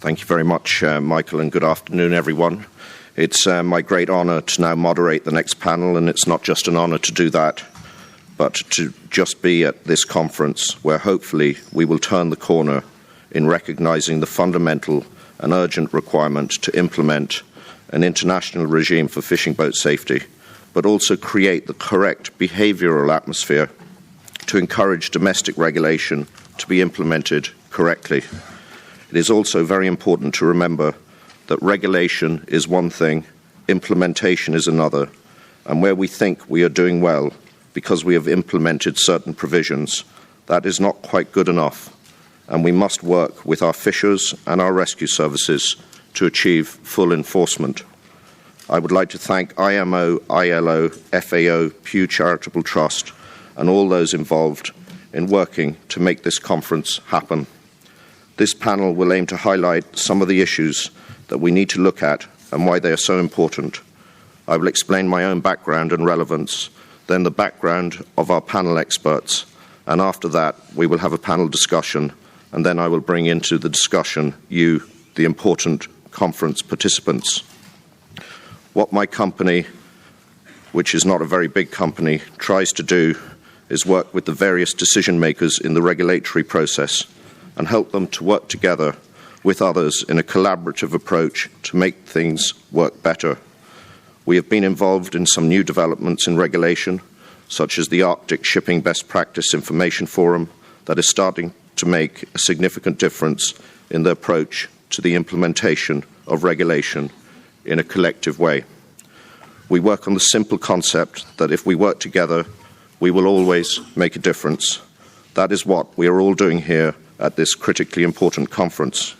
Thank you very much, Michael, and good afternoon, everyone. It's my great honour to now moderate the next panel, and it's not just an honour to do that, but to just be at this conference where hopefully we will turn the corner in recognising the fundamental and urgent requirement to implement an international regime for fishing boat safety, but also create the correct behavioural atmosphere to encourage domestic regulation to be implemented correctly. It is also very important to remember that regulation is one thing, implementation is another, and where we think we are doing well because we have implemented certain provisions, that is not quite good enough, and we must work with our fishers and our rescue services to achieve full enforcement. I would like to thank IMO, ILO, FAO, Pew Charitable Trust, and all those involved in working to make this conference happen. This panel will aim to highlight some of the issues that we need to look at and why they are so important. I will explain my own background and relevance, then the background of our panel experts, and after that we will have a panel discussion, and then I will bring into the discussion you, the important conference participants. What my company, which is not a very big company, tries to do is work with the various decision makers in the regulatory process and help them to work together with others in a collaborative approach to make things work better. We have been involved in some new developments in regulation, such as the Arctic Shipping Best Practice Information Forum, that is starting to make a significant difference in the approach to the implementation of regulation in a collective way. We work on the simple concept that if we work together, we will always make a difference. That is what we are all doing here at this critically important conference.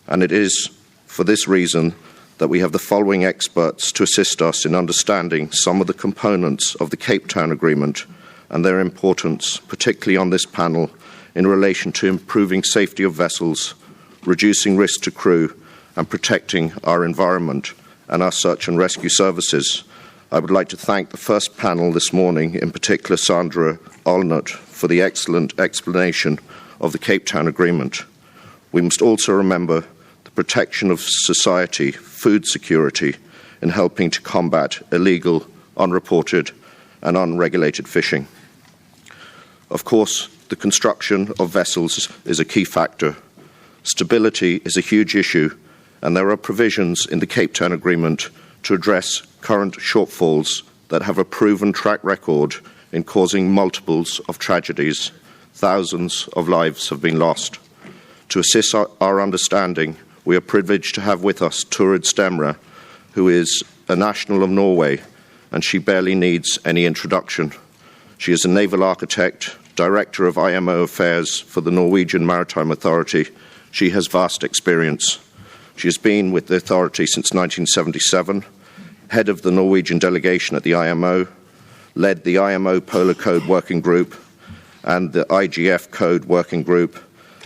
And it is for this reason that we have the following experts to assist us in understanding some of the components of the Cape Town Agreement and their importance, particularly on this panel, in relation to improving safety of vessels, reducing risk to crew, and protecting our environment and our search and rescue services. I would like to thank the first panel this morning, in particular Sandra Olnert, for the excellent explanation of the Cape Town Agreement. We must also remember the protection of society, food security, in helping to combat illegal, unreported and unregulated fishing. Of course, the construction of vessels is a key factor. Stability is a huge issue, and there are provisions in the Cape Town Agreement to address current shortfalls that have a proven track record in causing multiples of tragedies. Thousands of lives have been lost. To assist our understanding, we are privileged to have with us Turid Stemra, who is a national of Norway, and she barely needs any introduction. She is a naval architect, director of IMO affairs for the Norwegian Maritime Authority. She has vast experience. She has been with the authority since 1977, head of the Norwegian delegation at the IMO, led the IMO Polar Code Working Group and the IGF Code Working Group,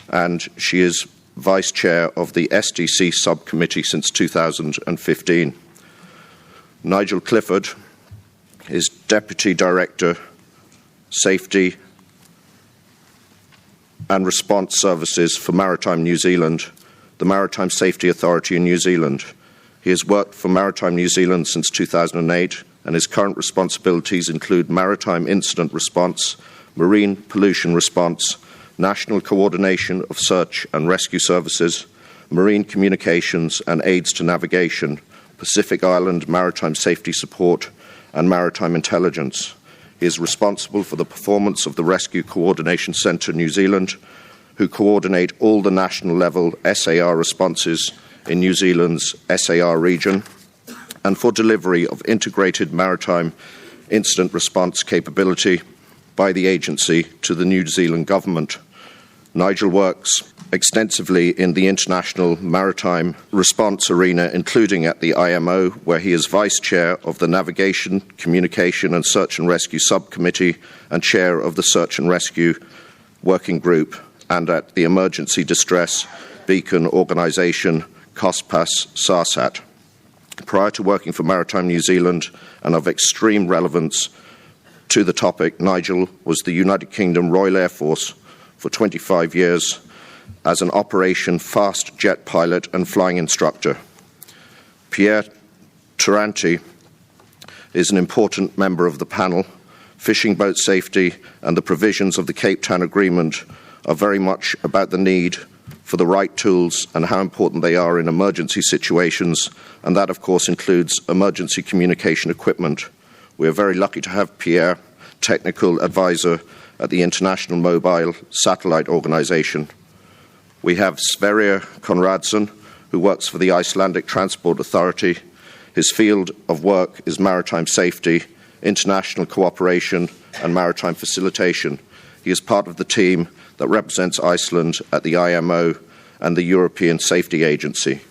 and she is Vice Chair of the SDC Subcommittee since 2015. Nigel Clifford is Deputy Director, Safety and Response Services for Maritime New Zealand, the Maritime Safety Authority in New Zealand. He has worked for Maritime New Zealand since 2008, and his current responsibilities include maritime incident response, marine pollution response, national coordination of search and rescue services, marine communications and aids to navigation, Pacific Island maritime safety support, and maritime intelligence. He is responsible for the performance of the Rescue Coordination Centre New Zealand, who coordinate all the national level SAR responses in New Zealand's SAR region, and for delivery of integrated maritime incident response capability by the agency to the New Zealand government. Nigel works extensively in the international maritime response arena, including at the IMO, where he is Vice Chair of the Navigation, Communication and Search and Rescue Subcommittee and Chair of the Search and Rescue Working Group, and at the Emergency Distress Beacon Organisation, COSPAS SARSAT. Prior to working for Maritime New Zealand, and of extreme relevance to the topic, Nigel was the United Kingdom Royal Air Force for 25 years, as an Operation Fast Jet pilot and flying instructor. Pierre Taranti is an important member of the panel. Fishing boat safety and the provisions of the Cape Town Agreement are very much about the need for the right tools and how important they are in emergency situations, and that, of course, includes emergency communication equipment. We are very lucky to have Pierre, technical advisor at the International Mobile Satellite Organization. We have Sverrir Konradsson, who works for the Icelandic Transport Authority. His field of work is maritime safety, international cooperation, and maritime facilitation. He is part of the team that represents Iceland at the IMO and the European Safety Agency.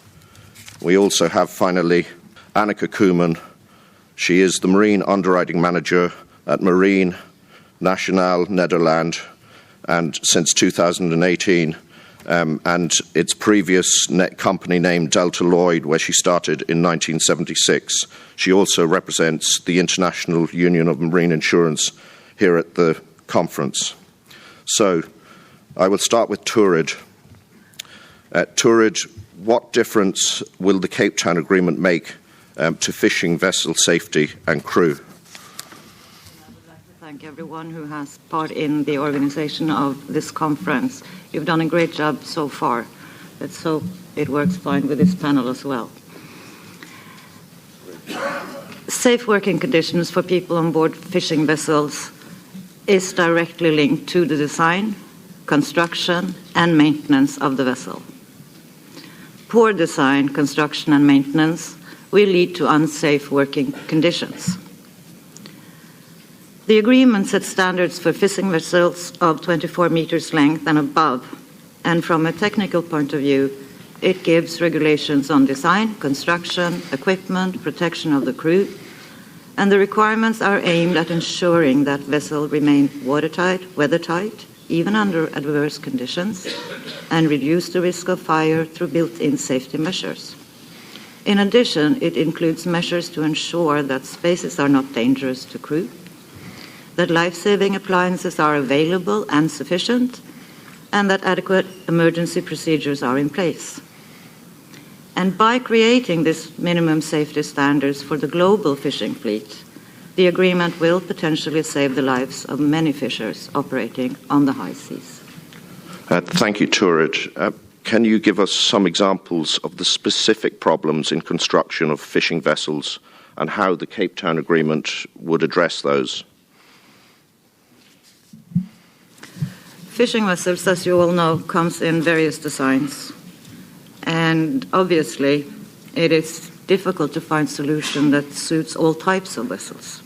We also have, finally, Annika Koeman. She is the Marine Underwriting Manager at Marine Nationale Nederland, and since 2018, and its previous company name Delta Lloyd, where she started in 1976. She also represents the International Union of Marine Insurance here at the conference. So, I will start with Turid. Turid, what difference will the Cape Town Agreement make to fishing vessel safety and crew? I would like to thank everyone who has part in the organization of this conference. You've done a great job so far. Let's hope it works fine with this panel as well. Safe working conditions for people on board fishing vessels is directly linked to the design, construction, and maintenance of the vessel. Poor design, construction, and maintenance will lead to unsafe working conditions. The agreement sets standards for fishing vessels of 24 meters length and above, and from a technical point of view, it gives regulations on design, construction, equipment, protection of the crew, and the requirements are aimed at ensuring that vessels remain watertight, weathertight, even under adverse conditions, and reduce the risk of fire through built-in safety measures. In addition, it includes measures to ensure that spaces are not dangerous to crew, that life-saving appliances are available and sufficient, and that adequate emergency procedures are in place. And by creating these minimum safety standards for the global fishing fleet, the agreement will potentially save the lives of many fishers operating on the high seas. Thank you, Turid. Can you give us some examples of the specific problems in construction of fishing vessels and how the Cape Town Agreement would address those? Fishing vessels, as you all know, comes in various designs. And obviously, it is difficult to find a solution that suits all types of vessels.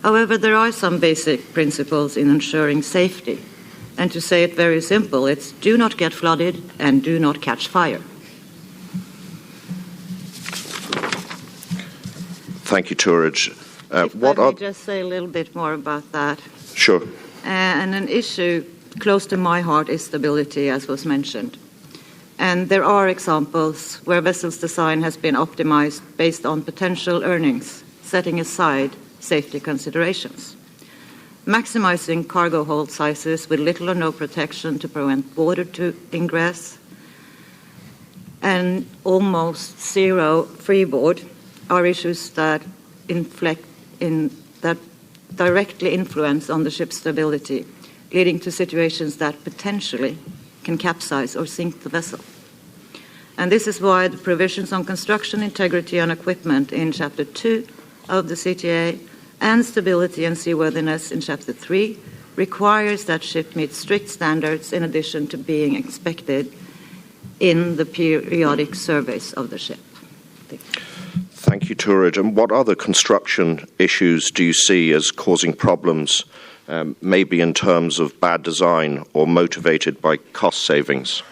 However, there are some basic principles in ensuring safety. And to say it very simple, it's do not get flooded and do not catch fire. Thank you, Turid. If I may just say a little bit more about that. Sure. And an issue close to my heart is stability, as was mentioned. And there are examples where vessels' design has been optimized based on potential earnings, setting aside safety considerations. Maximizing cargo hold sizes with little or no protection to prevent water to ingress, and almost zero freeboard are issues that directly influence on the ship's stability, leading to situations that potentially can capsize or sink the vessel. And this is why the provisions on construction integrity and equipment in Chapter 2 of the CTA and stability and seaworthiness in Chapter 3 requires that ship meet strict standards in addition to being inspected in the periodic surveys of the ship. Thank you, Turid. And what other construction issues do you see as causing problems, maybe in terms of bad design or motivated by cost savings?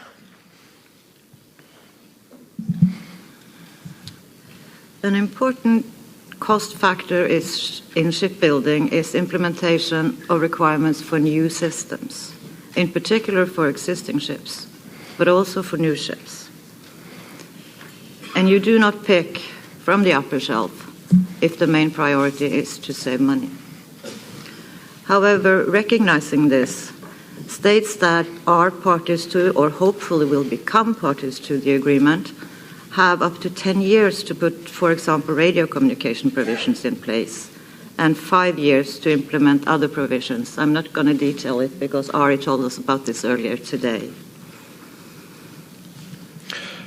An important cost factor in shipbuilding is implementation of requirements for new systems, in particular for existing ships, but also for new ships. And you do not pick from the upper shelf if the main priority is to save money. However, recognizing this, States that are parties to, or hopefully will become parties to, the agreement have up to 10 years to put, for example, radio communication provisions in place, and 5 years to implement other provisions. I'm not going to detail it because Ari told us about this earlier today.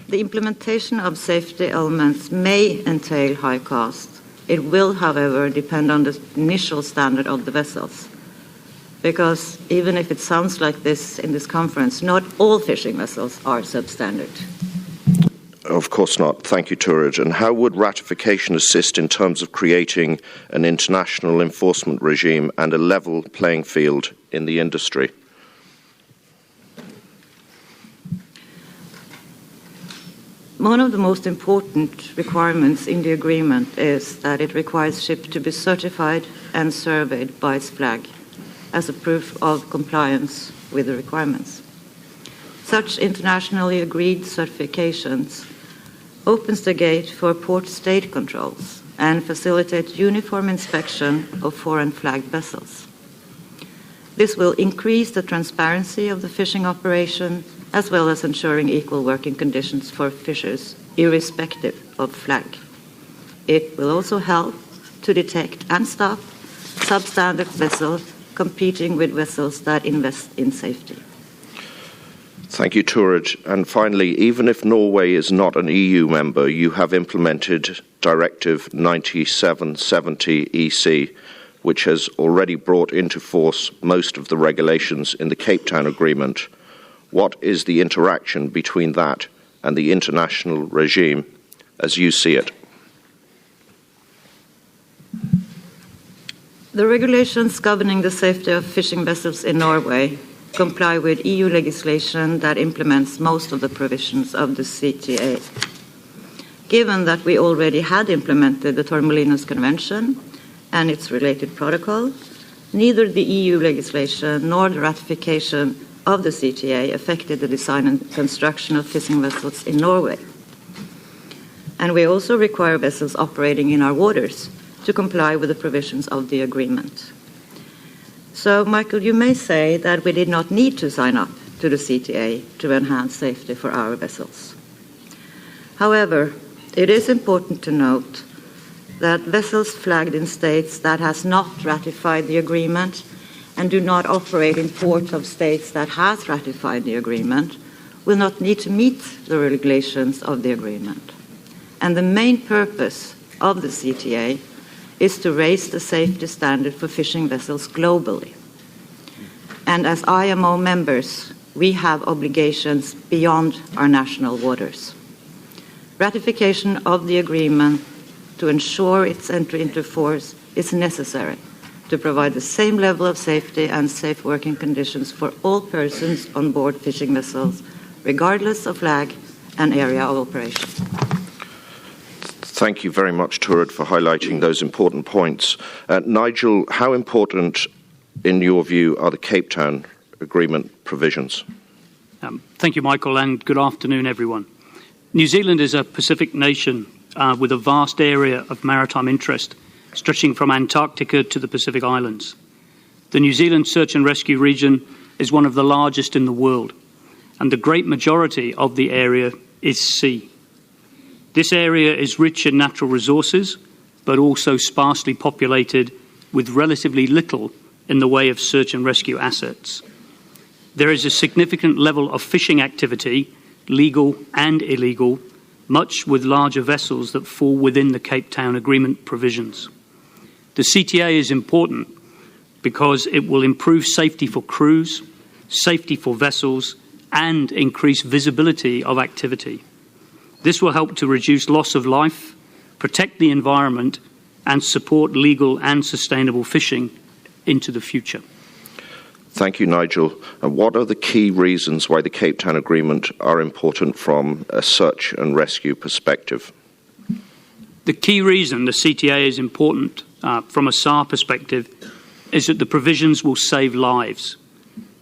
The implementation of safety elements may entail high cost. It will, however, depend on the initial standard of the vessels. Because even if it sounds like this in this conference, not all fishing vessels are substandard. Of course not. Thank you, Turid. And how would ratification assist in terms of creating an international enforcement regime and a level playing field in the industry? One of the most important requirements in the agreement is that it requires ships to be certified and surveyed by its flag as a proof of compliance with the requirements. Such internationally agreed certifications opens the gate for port state controls and facilitate uniform inspection of foreign flagged vessels. This will increase the transparency of the fishing operation, as well as ensuring equal working conditions for fishers, irrespective of flag. It will also help to detect and stop substandard vessels competing with vessels that invest in safety. Thank you, Turid. And finally, even if Norway is not an EU member, you have implemented Directive 9770 EC, which has already brought into force most of the regulations in the Cape Town Agreement. What is the interaction between that and the international regime as you see it? The regulations governing the safety of fishing vessels in Norway comply with EU legislation that implements most of the provisions of the CTA. Given that we already had implemented the Torremolinos Convention and its related protocol, neither the EU legislation nor the ratification of the CTA affected the design and construction of fishing vessels in Norway. And we also require vessels operating in our waters to comply with the provisions of the agreement. So, Michael, you may say that we did not need to sign up to the CTA to enhance safety for our vessels. However, it is important to note that vessels flagged in states that has not ratified the agreement and do not operate in ports of states that has ratified the agreement will not need to meet the regulations of the agreement. And the main purpose of the CTA is to raise the safety standard for fishing vessels globally. And as IMO members, we have obligations beyond our national waters. Ratification of the agreement to ensure its entry into force is necessary to provide the same level of safety and safe working conditions for all persons on board fishing vessels, regardless of flag and area of operation. Thank you very much, Turid, for highlighting those important points. Nigel, how important, in your view, are the Cape Town Agreement provisions? Thank you, Michael, and good afternoon, everyone. New Zealand is a Pacific nation with a vast area of maritime interest, stretching from Antarctica to the Pacific Islands. The New Zealand search and rescue region is one of the largest in the world, and the great majority of the area is sea. This area is rich in natural resources, but also sparsely populated with relatively little in the way of search and rescue assets. There is a significant level of fishing activity, legal and illegal, much with larger vessels that fall within the Cape Town Agreement provisions. The CTA is important because it will improve safety for crews, safety for vessels, and increase visibility of activity. This will help to reduce loss of life, protect the environment, and support legal and sustainable fishing into the future. Thank you, Nigel. And what are the key reasons why the Cape Town Agreement are important from a search and rescue perspective? The key reason the CTA is important from a SAR perspective is that the provisions will save lives.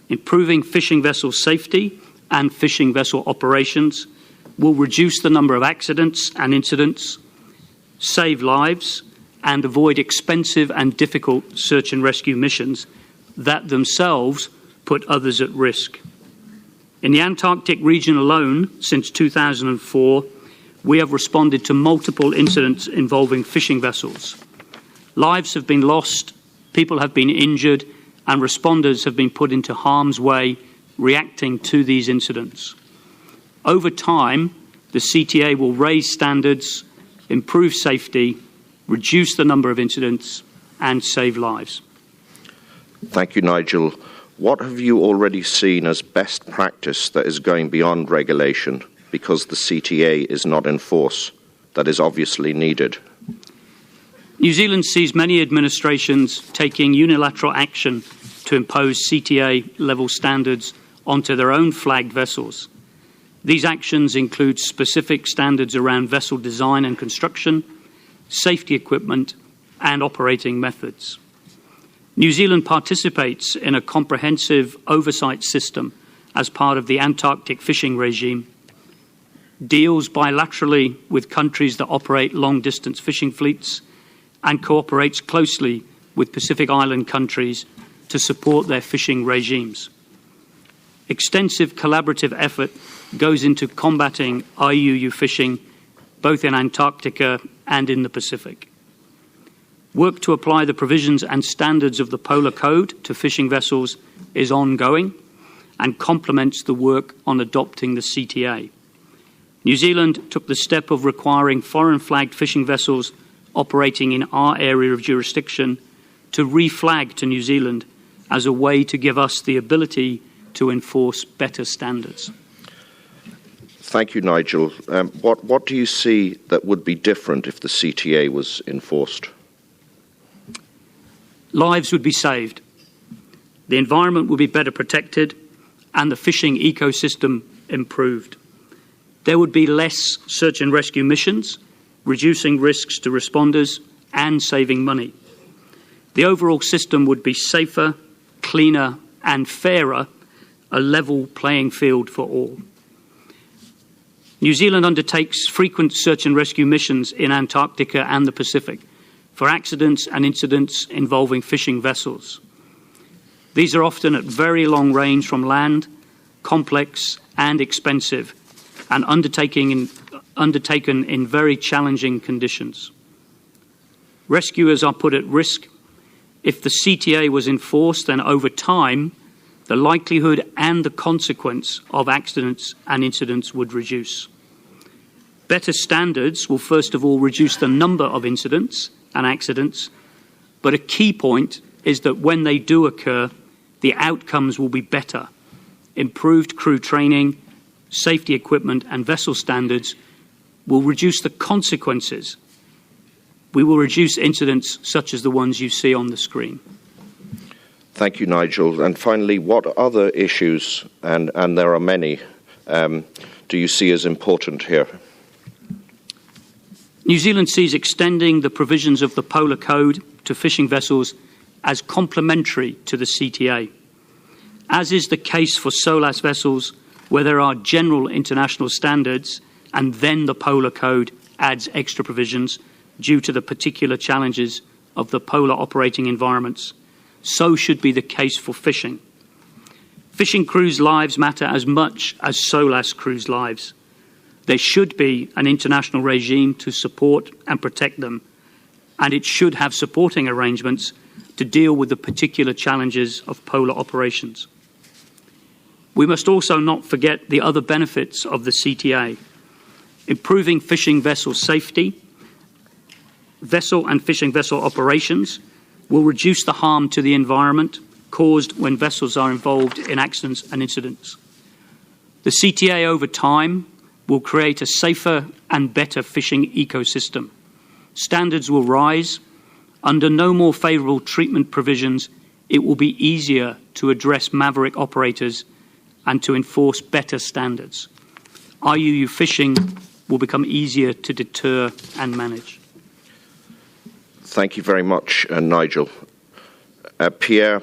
Improving fishing vessel safety and fishing vessel operations will reduce the number of accidents and incidents, save lives, and avoid expensive and difficult search and rescue missions that themselves put others at risk. In the Antarctic region alone, since 2004, we have responded to multiple incidents involving fishing vessels. Lives have been lost, people have been injured, and responders have been put into harm's way reacting to these incidents. Over time, the CTA will raise standards, improve safety, reduce the number of incidents, and save lives. Thank you, Nigel. What have you already seen as best practice that is going beyond regulation because the CTA is not in force, that is obviously needed? New Zealand sees many administrations taking unilateral action to impose CTA-level standards onto their own flagged vessels. These actions include specific standards around vessel design and construction, safety equipment, and operating methods. New Zealand participates in a comprehensive oversight system as part of the Antarctic fishing regime, deals bilaterally with countries that operate long-distance fishing fleets, and cooperates closely with Pacific Island countries to support their fishing regimes. Extensive collaborative effort goes into combating IUU fishing, both in Antarctica and in the Pacific. Work to apply the provisions and standards of the Polar Code to fishing vessels is ongoing and complements the work on adopting the CTA. New Zealand took the step of requiring foreign-flagged fishing vessels operating in our area of jurisdiction to reflag to New Zealand as a way to give us the ability to enforce better standards. Thank you, Nigel. What do you see that would be different if the CTA was enforced? Lives would be saved, the environment would be better protected, and the fishing ecosystem improved. There would be less search and rescue missions, reducing risks to responders and saving money. The overall system would be safer, cleaner, and fairer, a level playing field for all. New Zealand undertakes frequent search and rescue missions in Antarctica and the Pacific for accidents and incidents involving fishing vessels. These are often at very long range from land, complex and expensive, and undertaken in very challenging conditions. Rescuers are put at risk. If the CTA was enforced, then over time, the likelihood and the consequence of accidents and incidents would reduce. Better standards will first of all reduce the number of incidents and accidents, but a key point is that when they do occur, the outcomes will be better. Improved crew training, safety equipment and vessel standards will reduce the consequences. We will reduce incidents such as the ones you see on the screen. Thank you, Nigel. And finally, what other issues, and there are many, do you see as important here? New Zealand sees extending the provisions of the Polar Code to fishing vessels as complementary to the CTA. As is the case for SOLAS vessels, where there are general international standards and then the Polar Code adds extra provisions due to the particular challenges of the polar operating environments, so should be the case for fishing. Fishing crews' lives matter as much as SOLAS crews' lives. There should be an international regime to support and protect them, and it should have supporting arrangements to deal with the particular challenges of polar operations. We must also not forget the other benefits of the CTA. Improving fishing vessel safety, vessel and fishing vessel operations will reduce the harm to the environment caused when vessels are involved in accidents and incidents. The CTA over time will create a safer and better fishing ecosystem. Standards will rise. Under no more favourable treatment provisions, it will be easier to address maverick operators and to enforce better standards. IUU fishing will become easier to deter and manage. Thank you very much, Nigel. Pierre,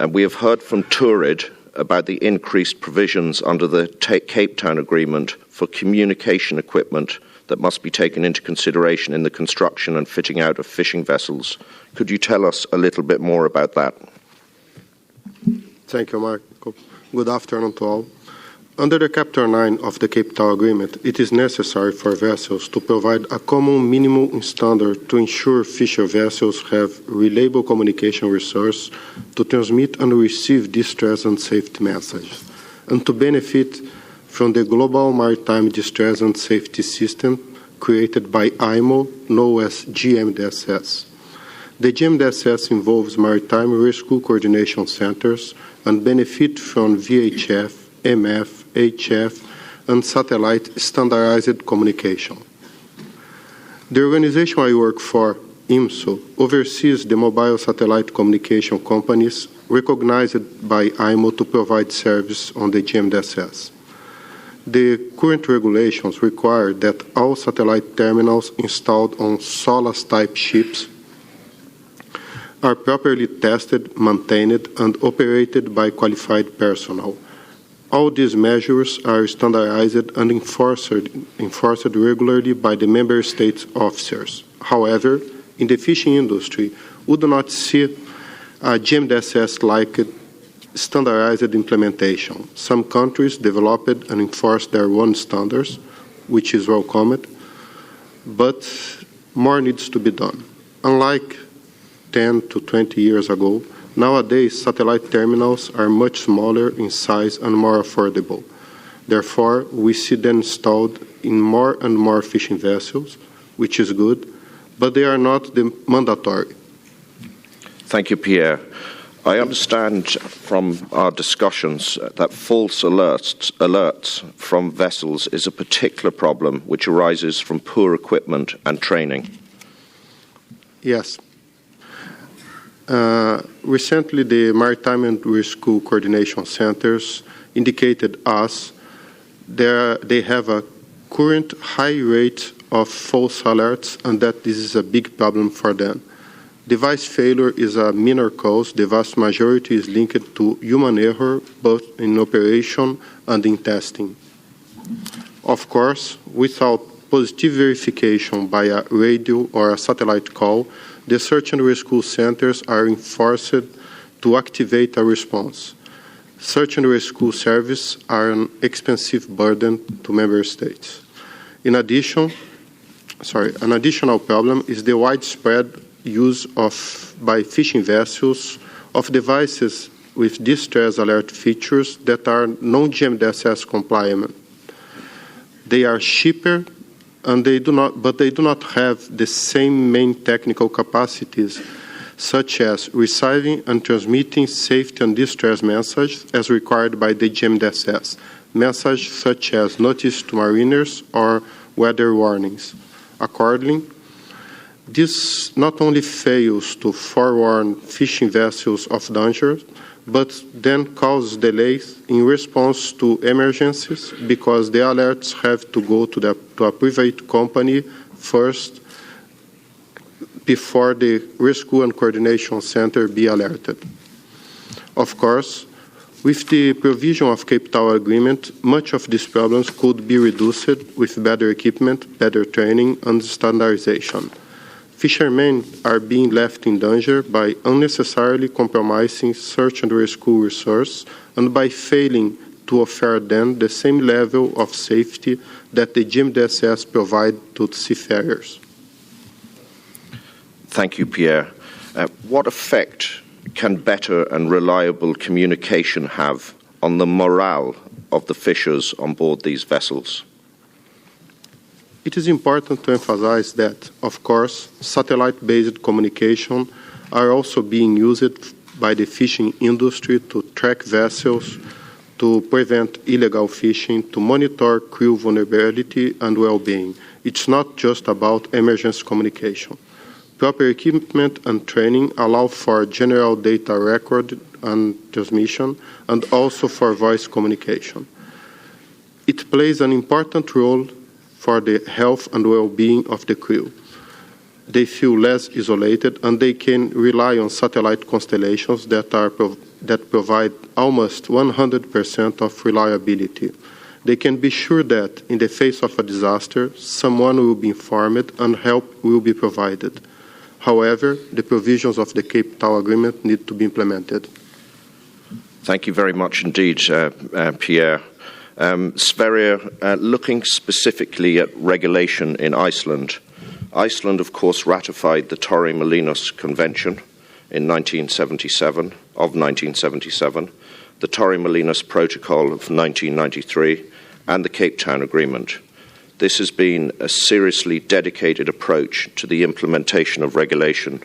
we have heard from Turid about the increased provisions under the Cape Town Agreement for communication equipment that must be taken into consideration in the construction and fitting out of fishing vessels. Could you tell us a little bit more about that? Thank you, Mark. Michael. Good afternoon to all. Under the Chapter 9 of the Cape Town Agreement, it is necessary for vessels to provide a common minimum standard to ensure fisher vessels have reliable communication resource to transmit and receive distress and safety messages, and to benefit from the global maritime distress and safety system created by IMO, known as GMDSS. The GMDSS involves maritime rescue coordination centers and benefit from VHF, MF, HF, and satellite standardized communication. The organization I work for, IMSO, oversees the mobile satellite communication companies recognized by IMO to provide service on the GMDSS. The current regulations require that all satellite terminals installed on SOLAS-type ships are properly tested, maintained, and operated by qualified personnel. All these measures are standardized and enforced regularly by the member states' officers. However, in the fishing industry, we do not see a GMDSS-like standardized implementation. Some countries developed and enforced their own standards, which is welcomed, but more needs to be done. Unlike 10 to 20 years ago, nowadays satellite terminals are much smaller in size and more affordable. Therefore, we see them installed in more and more fishing vessels, which is good, but they are not mandatory. Thank you, Pierre. I understand from our discussions that false alerts from vessels is a particular problem which arises from poor equipment and training. Yes. Recently, the Maritime and Rescue Coordination Centers indicated us they have a current high rate of false alerts and that this is a big problem for them. Device failure is a minor cause. The vast majority is linked to human error, both in operation and in testing. Of course, without positive verification by a radio or a satellite call, the search and rescue centers are enforced to activate a response. Search and rescue services are an expensive burden to member states. In addition, an additional problem is the widespread use by fishing vessels of devices with distress alert features that are non-GMDSS compliant. They are cheaper, but they do not have the same main technical capacities, such as receiving and transmitting safety and distress messages as required by the GMDSS, messages such as notice to mariners or weather warnings. Accordingly, this not only fails to forewarn fishing vessels of danger, but then causes delays in response to emergencies because the alerts have to go to a private company first before the Rescue and Coordination Center be alerted. Of course, with the provision of Cape Town Agreement, much of these problems could be reduced with better equipment, better training, and standardization. Fishermen are being left in danger by unnecessarily compromising search and rescue resources and by failing to offer them the same level of safety that the GMDSS provide to seafarers. Thank you, Pierre. What effect can better and reliable communication have on the morale of the fishers on board these vessels? It is important to emphasize that, of course, satellite-based communication are also being used by the fishing industry to track vessels, to prevent illegal fishing, to monitor crew vulnerability and well-being. It's not just about emergency communication. Proper equipment and training allow for general data record and transmission and also for voice communication. It plays an important role for the health and well-being of the crew. They feel less isolated and they can rely on satellite constellations that provide almost 100% of reliability. They can be sure that in the face of a disaster, someone will be informed and help will be provided. However, the provisions of the Cape Town Agreement need to be implemented. Thank you very much indeed, Pierre. Sverrir, looking specifically at regulation in Iceland, Iceland, of course, ratified the Torremolinos Convention in 1977, the Torremolinos Protocol of 1993, and the Cape Town Agreement. This has been a seriously dedicated approach to the implementation of regulation.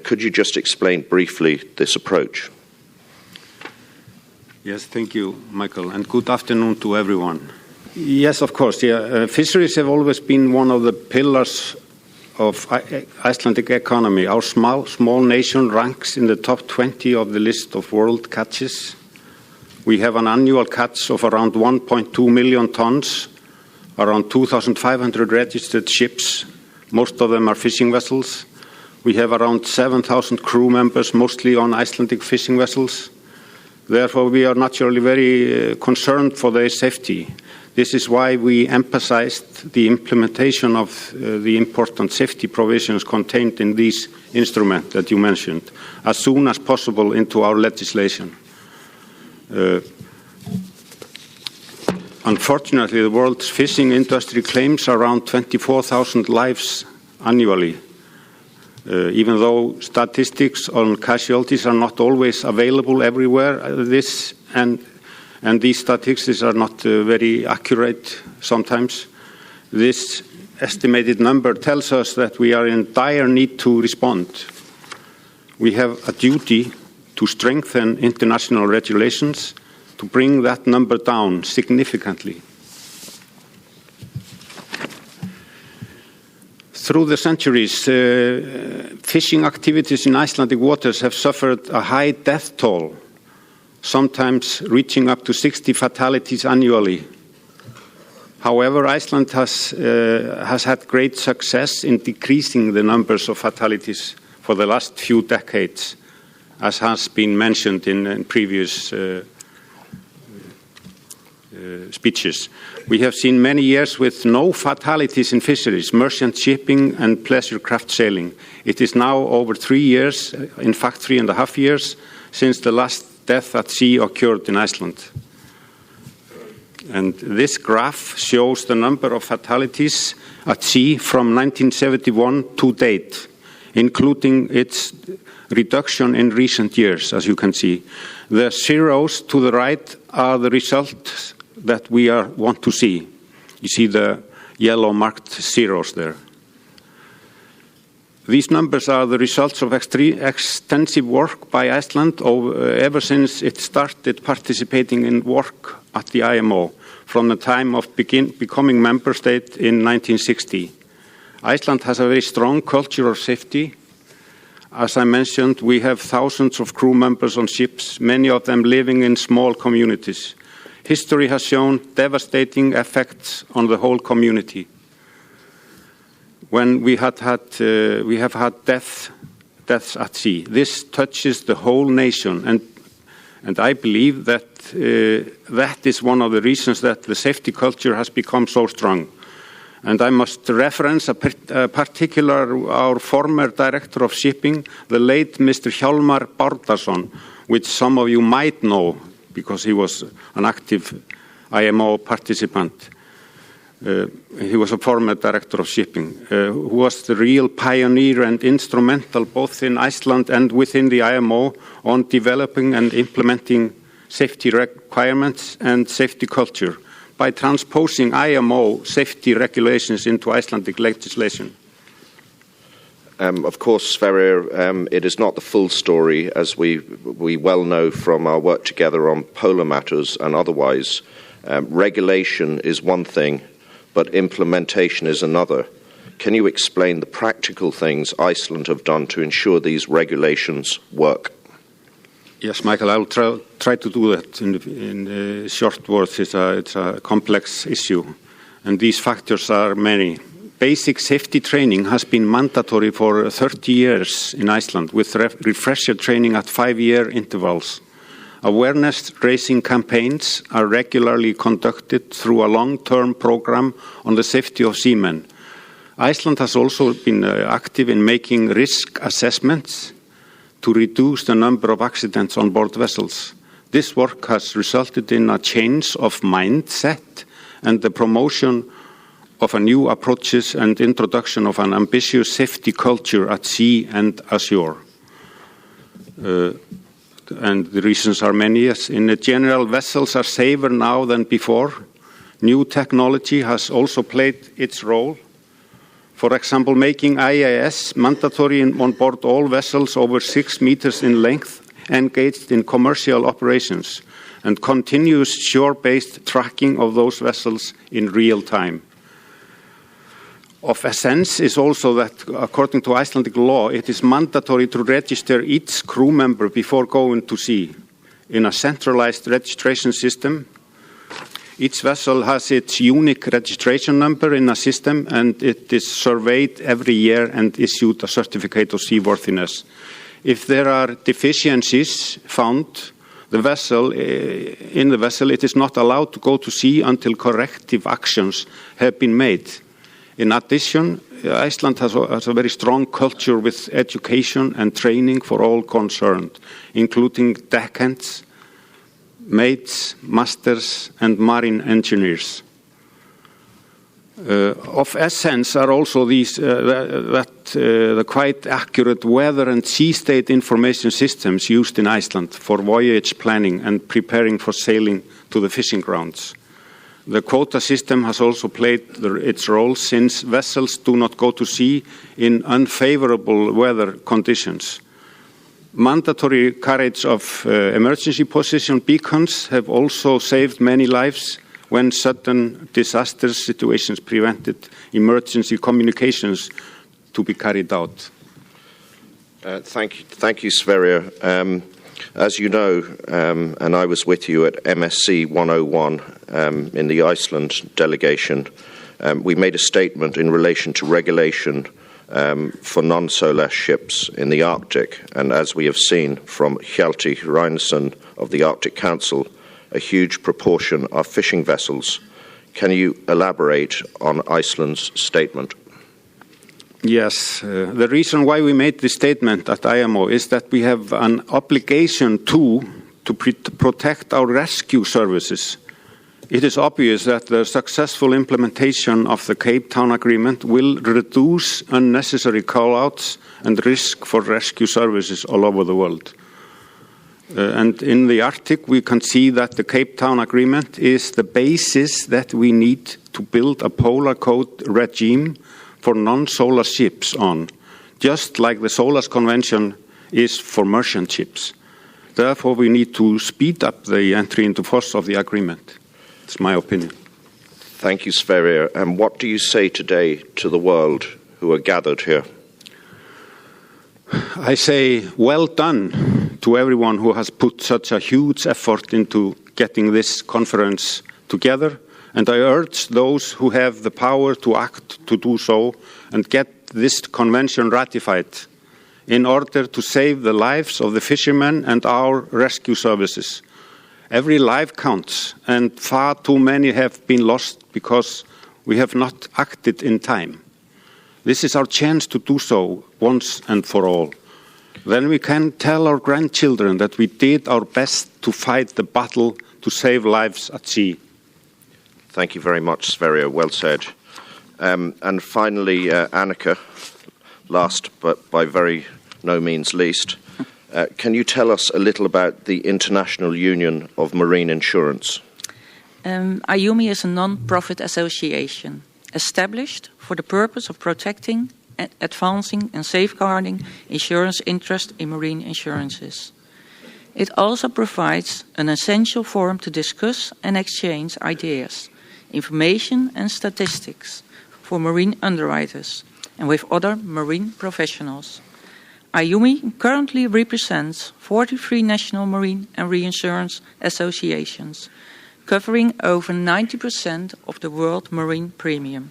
Could you just explain briefly this approach? Yes, thank you, Michael, and good afternoon to everyone. Yes, of course, fisheries have always been one of the pillars of Icelandic economy. Our small nation ranks in the top 20 of the list of world catches. We have an annual catch of around 1.2 million tons, around 2,500 registered ships. Most of them are fishing vessels. We have around 7,000 crew members, mostly on Icelandic fishing vessels. Therefore, we are naturally very concerned for their safety. This is why we emphasized the implementation of the important safety provisions contained in this instrument that you mentioned as soon as possible into our legislation. Unfortunately, the world's fishing industry claims around 24,000 lives annually. Even though statistics on casualties are not always available everywhere, and these statistics are not very accurate sometimes, this estimated number tells us that we are in dire need to respond. We have a duty to strengthen international regulations to bring that number down significantly. Through the centuries, fishing activities in Icelandic waters have suffered a high death toll, sometimes reaching up to 60 fatalities annually. However, Iceland has had great success in decreasing the numbers of fatalities for the last few decades, as has been mentioned in previous speeches. We have seen many years with no fatalities in fisheries, merchant shipping and pleasure craft sailing. It is now over 3 years, in fact 3.5 years, since the last death at sea occurred in Iceland. And this graph shows the number of fatalities at sea from 1971 to date, including its reduction in recent years, as you can see. The zeros to the right are the results that we want to see. You see the yellow marked zeros there. These numbers are the results of extensive work by Iceland ever since it started participating in work at the IMO from the time of becoming member state in 1960. Iceland has a very strong culture of safety. As I mentioned, we have thousands of crew members on ships, many of them living in small communities. History has shown devastating effects on the whole community. When we have had deaths at sea, this touches the whole nation, and I believe that that is one of the reasons that the safety culture has become so strong. And I must reference our former director of shipping, the late Mr. Hjalmar Bárðarson, which some of you might know because he was an active IMO participant. He was a former director of shipping, who was the real pioneer and instrumental both in Iceland and within the IMO on developing and implementing safety requirements and safety culture by transposing IMO safety regulations into Icelandic legislation. Of course, Sverrir, it is not the full story, as we well know from our work together on polar matters and otherwise. Regulation is one thing, but implementation is another. Can you explain the practical things Iceland have done to ensure these regulations work? Yes, Michael, I will try to do that in short words. It's a complex issue, and these factors are many. Basic safety training has been mandatory for 30 years in Iceland, with refresher training at 5-year intervals. Awareness raising campaigns are regularly conducted through a long-term program on the safety of seamen. Iceland has also been active in making risk assessments to reduce the number of accidents on board vessels. This work has resulted in a change of mindset and the promotion of a new approaches and introduction of an ambitious safety culture at sea and ashore. And the reasons are many. Yes. In general, vessels are safer now than before. New technology has also played its role. For example, making IAS mandatory on board all vessels over 6 meters in length engaged in commercial operations and continuous shore-based tracking of those vessels in real time. Of essence is also that, according to Icelandic law, it is mandatory to register each crew member before going to sea in a centralized registration system. Each vessel has its unique registration number in a system, and it is surveyed every year and issued a certificate of seaworthiness. If there are deficiencies found, in the vessel, it is not allowed to go to sea until corrective actions have been made. In addition, Iceland has a very strong culture with education and training for all concerned, including deckhands, mates, masters, and marine engineers. Of essence are also the quite accurate weather and sea state information systems used in Iceland for voyage planning and preparing for sailing to the fishing grounds. The quota system has also played its role, since vessels do not go to sea in unfavorable weather conditions. Mandatory carriage of emergency position beacons have also saved many lives when sudden disaster situations prevented emergency communications to be carried out. Thank you, Sverrir. As you know, and I was with you at MSC 101 in the Iceland delegation, we made a statement in relation to regulation for non-SOLAS ships in the Arctic. And as we have seen from Hjalti Reynsson of the Arctic Council, a huge proportion are fishing vessels. Can you elaborate on Iceland's statement? Yes, the reason why we made this statement at IMO is that we have an obligation to protect our rescue services. It is obvious that the successful implementation of the Cape Town Agreement will reduce unnecessary call-outs and risk for rescue services all over the world. And in the Arctic, we can see that the Cape Town Agreement is the basis that we need to build a polar code regime for non-SOLAS ships on, just like the SOLAS Convention is for merchant ships. Therefore, we need to speed up the entry into force of the agreement. It's my opinion. Thank you, Sverrir. And what do you say today to the world who are gathered here? I say well done to everyone who has put such a huge effort into getting this conference together. And I urge those who have the power to act to do so and get this convention ratified in order to save the lives of the fishermen and our rescue services. Every life counts, and far too many have been lost because we have not acted in time. This is our chance to do so once and for all. Then we can tell our grandchildren that we did our best to fight the battle to save lives at sea. Thank you very much, Sverrir. Well said. And finally, Annika, last but by very no means least, can you tell us a little about the International Union of Marine Insurance? IUMI is a non-profit association established for the purpose of protecting, advancing and safeguarding insurance interest in marine insurances. It also provides an essential forum to discuss and exchange ideas, information and statistics for marine underwriters and with other marine professionals. IUMI currently represents 43 national marine and reinsurance associations, covering over 90% of the world marine premium.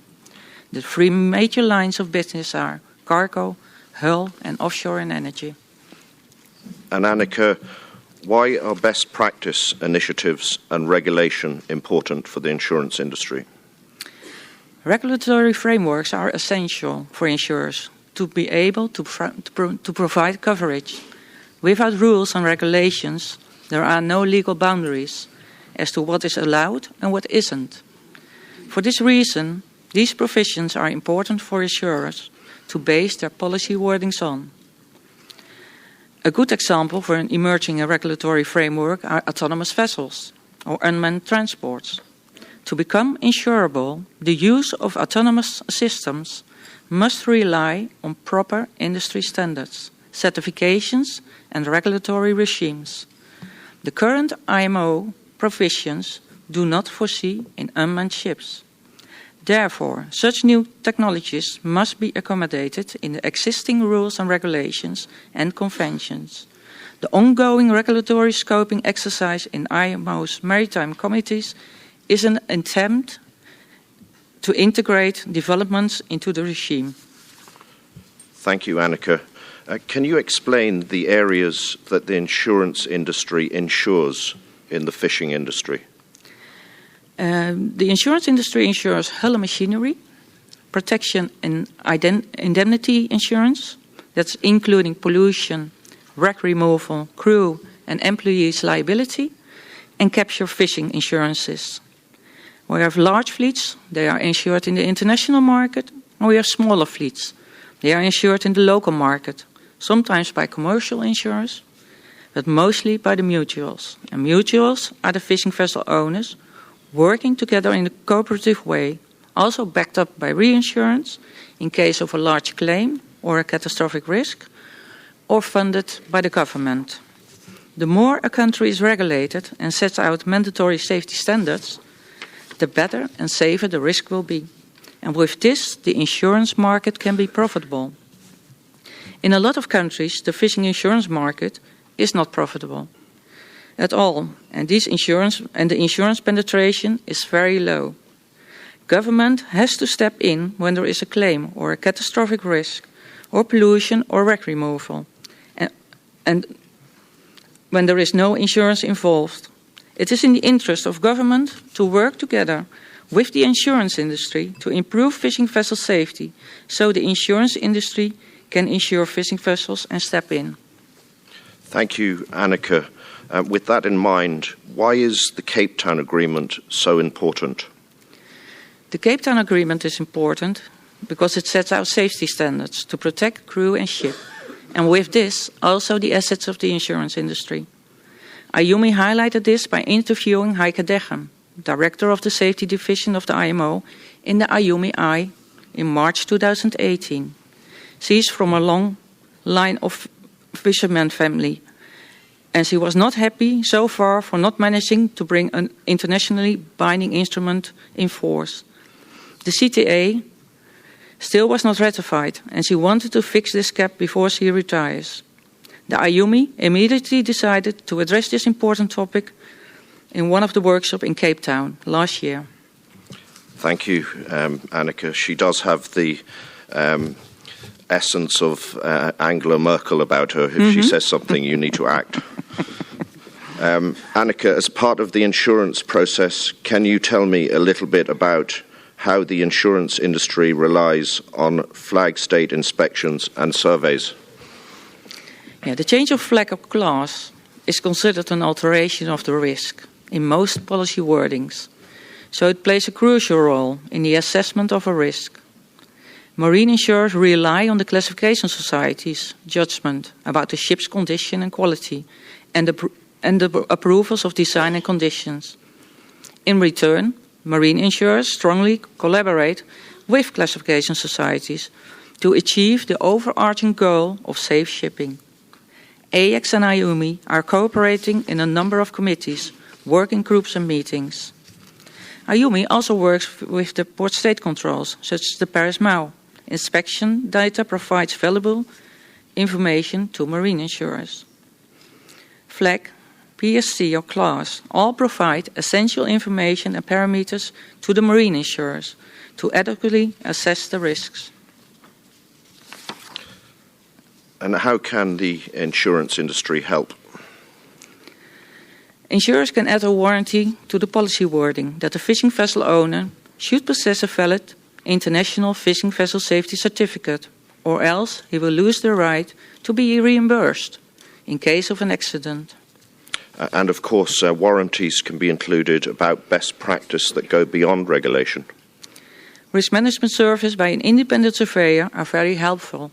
The three major lines of business are cargo, hull and offshore and energy. And Annika, why are best practice initiatives and regulation important for the insurance industry? Regulatory frameworks are essential for insurers to be able to provide coverage. Without rules and regulations, There are no legal boundaries as to what is allowed and what isn't. For this reason, these provisions are important for insurers to base their policy wordings on. A good example for an emerging regulatory framework are autonomous vessels or unmanned transports. To become insurable, the use of autonomous systems must rely on proper industry standards, certifications and regulatory regimes. The current IMO provisions do not foresee in unmanned ships. Therefore, such new technologies must be accommodated in the existing rules and regulations and conventions. The ongoing regulatory scoping exercise in IMO's maritime committees is an attempt to integrate developments into the regime. Thank you, Annika. Can you explain the areas that the insurance industry insures in the fishing industry? The insurance industry insures hull and machinery, protection and indemnity insurance, that's including pollution, wreck removal, crew and employees' liability, and capture fishing insurances. We have large fleets, they are insured in the international market, and we have smaller fleets. They are insured in the local market, sometimes by commercial insurers, but mostly by the mutuals. And mutuals are the fishing vessel owners working together in a cooperative way, also backed up by reinsurance in case of a large claim or a catastrophic risk, or funded by the government. The more a country is regulated and sets out mandatory safety standards, the better and safer the risk will be. And with this, the insurance market can be profitable. In a lot of countries, the fishing insurance market is not profitable at all, and the insurance penetration is very low. Government has to step in when there is a claim or a catastrophic risk, or pollution or wreck removal, and when there is no insurance involved. It is in the interest of government to work together with the insurance industry to improve fishing vessel safety, so the insurance industry can insure fishing vessels and step in. Thank you, Annika. With that in mind, why is the Cape Town Agreement so important? The Cape Town Agreement is important because it sets out safety standards to protect crew and ship, and with this, also the assets of the insurance industry. Ayumi highlighted this by interviewing Heike Deghem, Director of the Safety Division of the IMO, in the Ayumi Eye in March 2018. She is from a long line of fisherman family, and she was not happy so far for not managing to bring an internationally binding instrument in force. The CTA still was not ratified, and she wanted to fix this gap before she retires. The Ayumi immediately decided to address this important topic in one of the workshops in Cape Town last year. Thank you, Annika. She does have the essence of Angela Merkel about her. If she says something, you need to act. Annika, as part of the insurance process, can you tell me a little bit about how the insurance industry relies on flag state inspections and surveys? Yeah, the change of flag of class is considered an alteration of the risk in most policy wordings, so it plays a crucial role in the assessment of a risk. Marine insurers rely on the classification society's judgment about the ship's condition and quality, and the approvals of design and conditions. In return, marine insurers strongly collaborate with classification societies to achieve the overarching goal of safe shipping. AX and Ayumi are cooperating in a number of committees, working groups and meetings. Ayumi also works with the port state controls, such as the Paris MAU. Inspection data provides valuable information to marine insurers. Flag, PSC or class all provide essential information and parameters to the marine insurers to adequately assess the risks. And how can the insurance industry help? Insurers can add a warranty to the policy wording that the fishing vessel owner should possess a valid International Fishing Vessel Safety Certificate, or else he will lose the right to be reimbursed in case of an accident. And of course, warranties can be included about best practice that go beyond regulation. Risk management service by an independent surveyor are very helpful.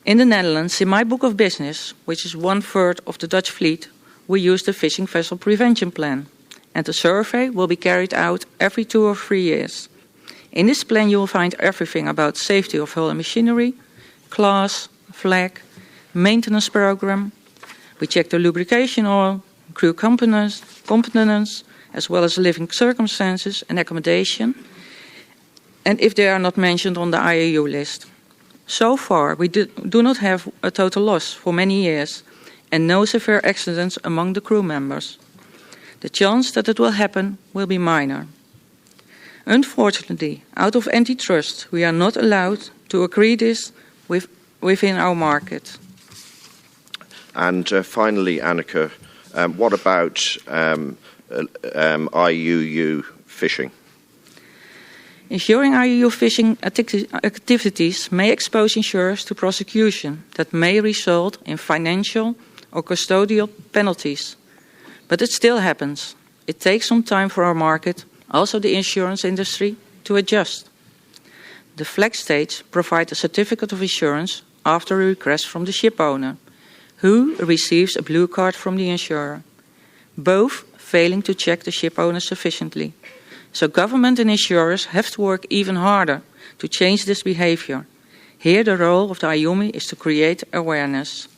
In the Netherlands, in my book of business, which is 1/3 of the Dutch fleet, we use the fishing vessel prevention plan. And the survey will be carried out every 2 or 3 years. In this plan you will find everything about safety of hull and machinery, class, flag, maintenance program. We check the lubrication oil, crew components, as well as living circumstances and accommodation, and if they are not mentioned on the IAU list. So far, we do not have a total loss for many years, and no severe accidents among the crew members. The chance that it will happen will be minor. Unfortunately, out of antitrust, we are not allowed to agree this within our market. And finally, Annika, what about IUU fishing? Ensuring IUU fishing activities may expose insurers to prosecution that may result in financial or custodial penalties. But it still happens. It takes some time for our market, also the insurance industry, to adjust. The flag states provide a certificate of insurance after a request from the ship owner, who receives a blue card from the insurer, both failing to check the ship owner sufficiently. So government and insurers have to work even harder to change this behavior. Here the role of the IUMI is to create awareness.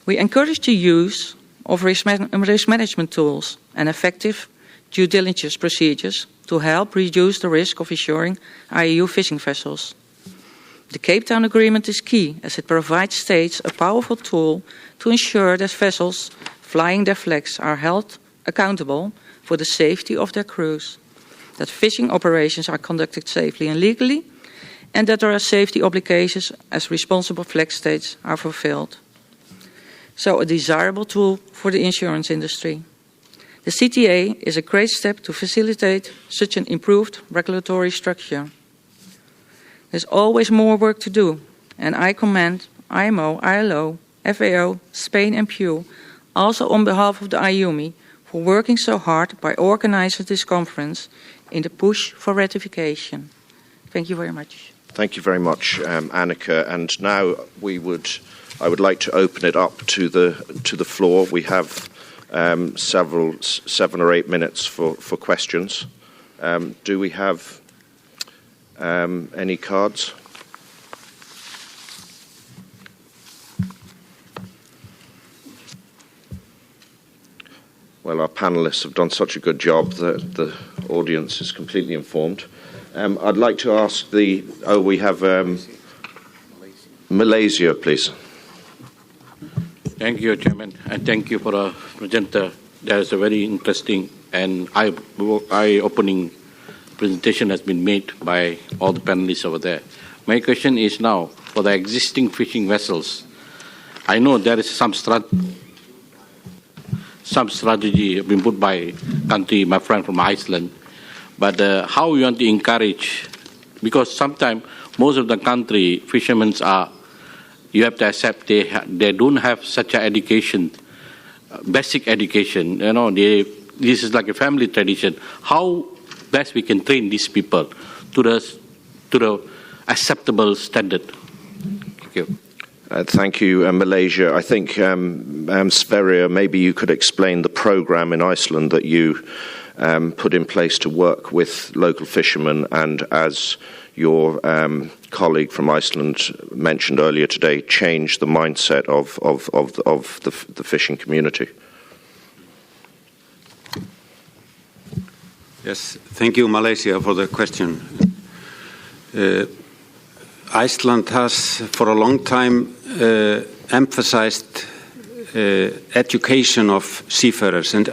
We encourage the use of risk management tools and effective due diligence procedures to help reduce the risk of insuring IUU fishing vessels. The Cape Town Agreement is key as it provides states a powerful tool to ensure that vessels flying their flags are held accountable for the safety of their crews, that fishing operations are conducted safely and legally, and that there are safety obligations as responsible flag states are fulfilled. So a desirable tool for the insurance industry. The CTA is a great step to facilitate such an improved regulatory structure. There's always more work to do, and I commend IMO, ILO, FAO, Spain and Pew, also on behalf of the IUMI, for working so hard by organizing this conference in the push for ratification. Thank you very much. Thank you very much, Annika. And now I would like to open it up to the floor. We have 7 or 8 minutes for questions. Do we have any cards? Well, our panelists have done such a good job that the audience is completely informed. I'd like to ask we have Malaysia, please. Thank you, Chairman, and thank you for the presenter. There is a very interesting and eye-opening presentation has been made by all the panelists over there. My question is now, for the existing fishing vessels, I know there is some strategy been put by country, my friend from Iceland, but how we want to encourage, because sometimes most of the country fishermen you have to accept they don't have such an education, basic education. You know, this is like a family tradition. How best we can train these people to the acceptable standard? Thank you. Thank you, Malaysia. I think, Sverrir, maybe you could explain the program in Iceland that you put in place to work with local fishermen, and as your colleague from Iceland mentioned earlier today, change the mindset of the fishing community. Yes, thank you, Malaysia, for the question. Iceland has, for a long time, emphasized education of seafarers and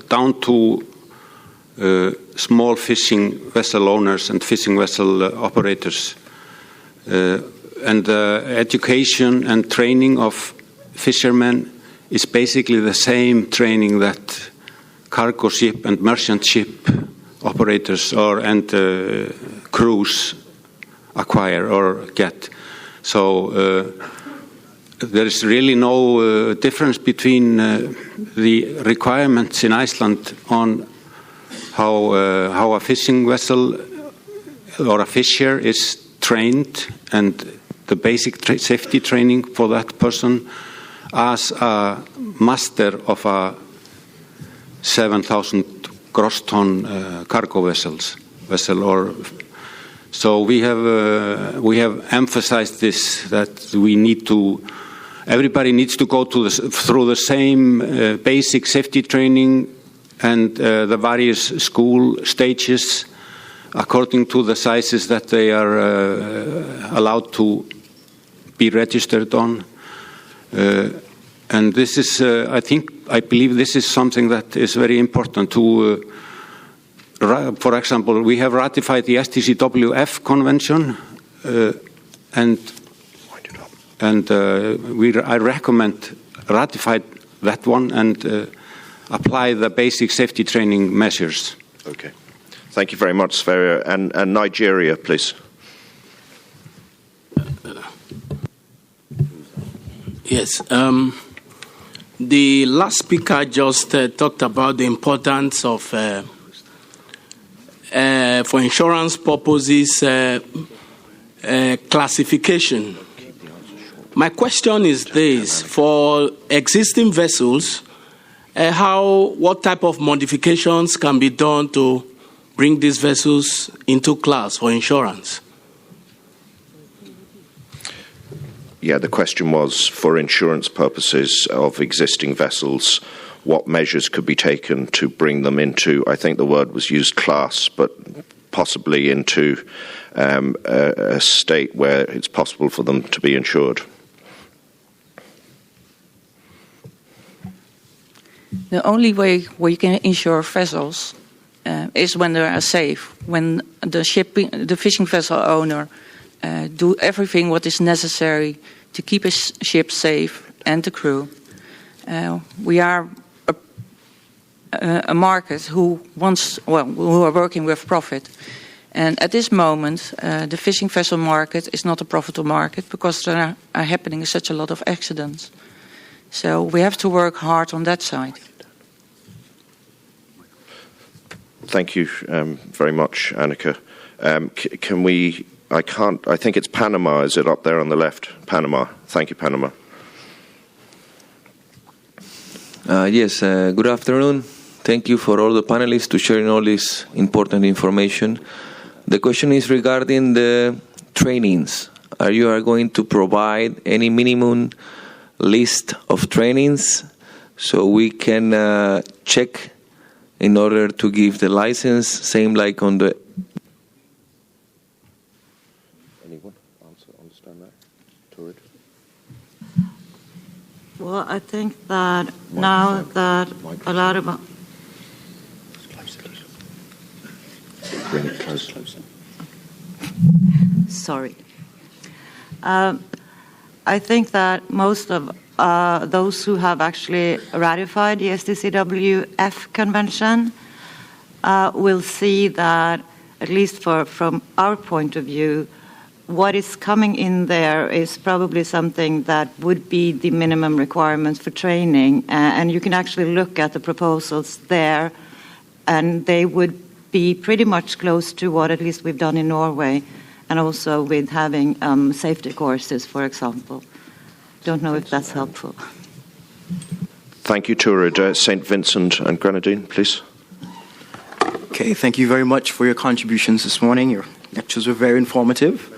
down to small fishing vessel owners and fishing vessel operators. And education and training of fishermen is basically the same training that cargo ship and merchant ship operators and crews acquire or get. So there is really no difference between the requirements in Iceland on how a fishing vessel or a fisher is trained and the basic safety training for that person as a master of a 7,000 gross ton cargo vessel. So we have emphasized this, that everybody needs to go through the same basic safety training and the various school stages according to the sizes that they are allowed to be registered on. And this is, I believe this is something that is very important to, for example, we have ratified the STCWF Convention, I recommend ratify that one and apply the basic safety training measures. Okay. Thank you very much, Sverre. And Nigeria, please. Yes. The last speaker just talked about the importance of, for insurance purposes, classification. My question is this: for existing vessels, what type of modifications can be done to bring these vessels into class for insurance? Yeah, the question was, for insurance purposes of existing vessels, what measures could be taken to bring them into, I think the word was used, class, but possibly into a state where it's possible for them to be insured. The only way where you can insure vessels is when they are safe, when the fishing vessel owner do everything what is necessary to keep his ship safe and the crew. We are a market who are working with profit, and at this moment the fishing vessel market is not a profitable market because there are happening such a lot of accidents. So we have to work hard on that side. Thank you very much, Annika. Can we? I think it's Panama. Is it up there on the left? Panama. Thank you, Panama. Yes. Good afternoon. Thank you for all the panelists to sharing all this important information. The question is regarding the trainings. Are you going to provide any minimum list of trainings so we can check in order to give the license, same like on the... Anyone understand that? Torrid? Well, I think that now that a lot of... Bring it closer. Sorry. I think that most of those who have actually ratified the STCWF Convention will see that, at least from our point of view, what is coming in there is probably something that would be the minimum requirements for training. And you can actually look at the proposals there, and they would be pretty much close to what at least we've done in Norway, and also with having safety courses, for example. Don't know if that's helpful. Thank you, Torrid. St. Vincent and Grenadine, please. Okay, thank you very much for your contributions this morning. Your lectures were very informative.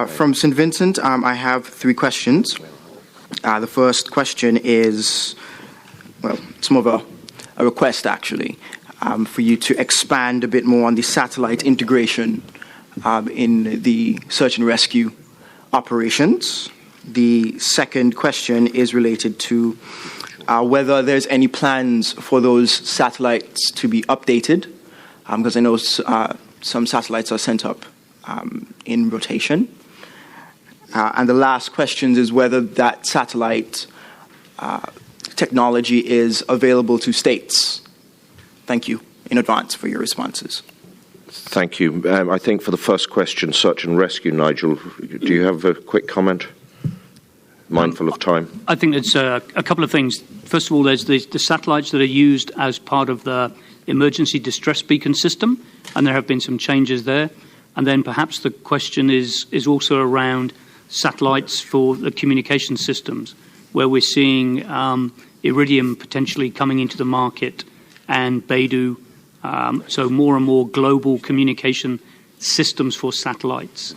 From St. Vincent, I have 3 questions. The first question is, well, it's more of a request, actually, for you to expand a bit more on the satellite integration in the search and rescue operations. The second question is related to whether there's any plans for those satellites to be updated, because I know some satellites are sent up in rotation. And the last question is whether that satellite technology is available to states. Thank you in advance for your responses. Thank you. I think for the first question, search and rescue, Nigel, do you have a quick comment? mindful of time. I think it's a couple of things. First of all, there's the satellites that are used as part of the emergency distress beacon system, and there have been some changes there. And then perhaps the question is also around satellites for the communication systems, where we're seeing Iridium potentially coming into the market and Beidou, so more and more global communication systems for satellites,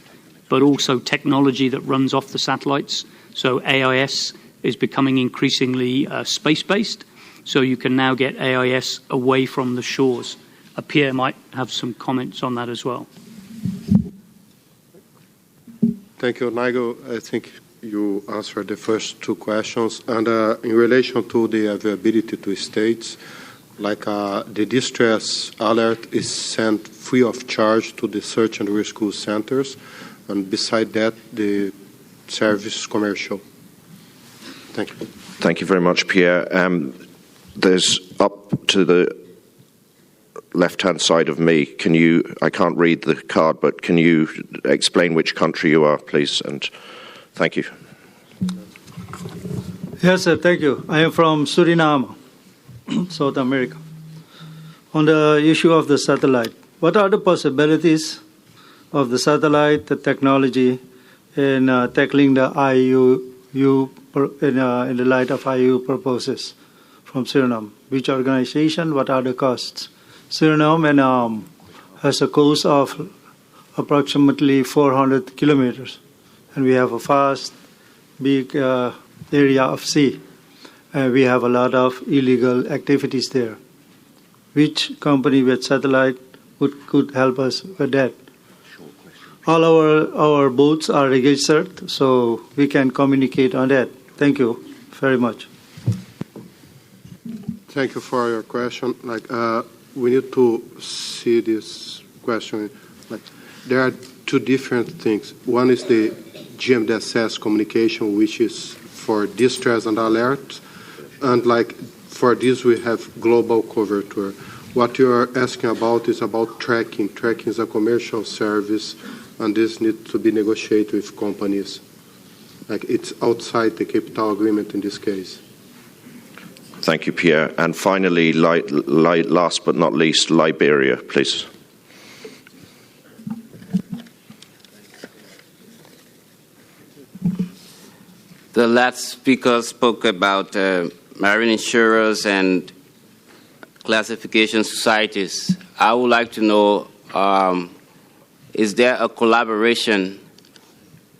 but also technology that runs off the satellites. So AIS is becoming increasingly space-based, so you can now get AIS away from the shores. Pierre might have some comments on that as well. Thank you, Nigel. I think you answered the first two questions. And in relation to the availability to states, like the distress alert is sent free of charge to the search and rescue centers. And beside that, the service is commercial. Thank you. Thank you very much, Pierre. There's up to the left-hand side of me. I can't read the card, but can you explain which country you are, please? And thank you. Yes, sir, thank you. I am from Suriname, South America. On the issue of the satellite, what are the possibilities of the satellite, the technology, in tackling the IUU in the light of IUU proposals from Suriname? Which organization, what are the costs? Suriname has a coast of approximately 400 kilometers, and we have a vast, big area of sea. We have a lot of illegal activities there. Which company with satellite could help us with that? All our boats are registered, so we can communicate on that. Thank you very much. Thank you for your question. We need to see this question. There are two different things. One is the GMDSS communication, which is for distress and alert, and for this we have global coverture. What you are asking about is about tracking. Tracking is a commercial service, and this needs to be negotiated with companies. It's outside the capital agreement in this case. Thank you, Pierre. And finally, last but not least, Liberia, please. The last speaker spoke about marine insurers and classification societies. I would like to know, is there a collaboration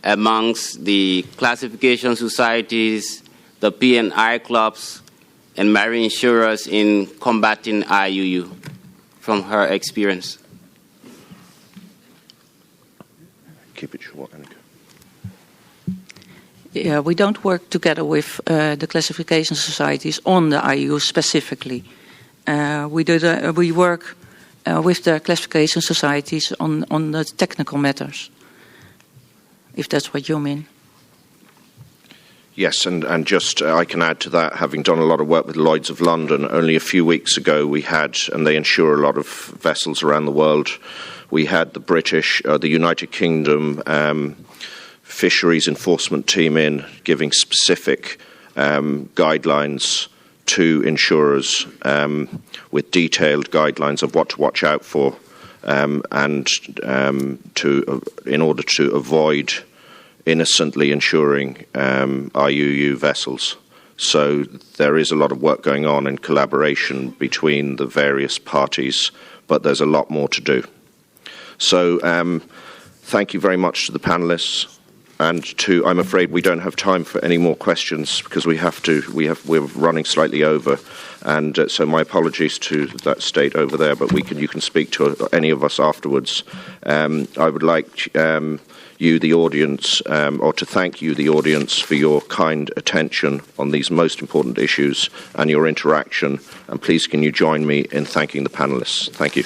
amongst the classification societies, the P&I clubs, and marine insurers in combating IUU from her experience? Keep it short, Annika. Yeah, we don't work together with the classification societies on the IUU specifically. We work with the classification societies on the technical matters, if that's what you mean. Yes, and just I can add to that, having done a lot of work with Lloyd's of London, only a few weeks ago we had, and they insure a lot of vessels around the world, we had the British, the United Kingdom fisheries enforcement team in giving specific guidelines to insurers with detailed guidelines of what to watch out for and in order to avoid innocently insuring IUU vessels. So there is a lot of work going on in collaboration between the various parties, but there's a lot more to do. So thank you very much to the panelists. And I'm afraid we don't have time for any more questions because we're running slightly over, and so my apologies to that state over there. But you can speak to any of us afterwards. I would like you, the audience, or to thank you, the audience, for your kind attention on these most important issues and your interaction. And please, can you join me in thanking the panelists? Thank you.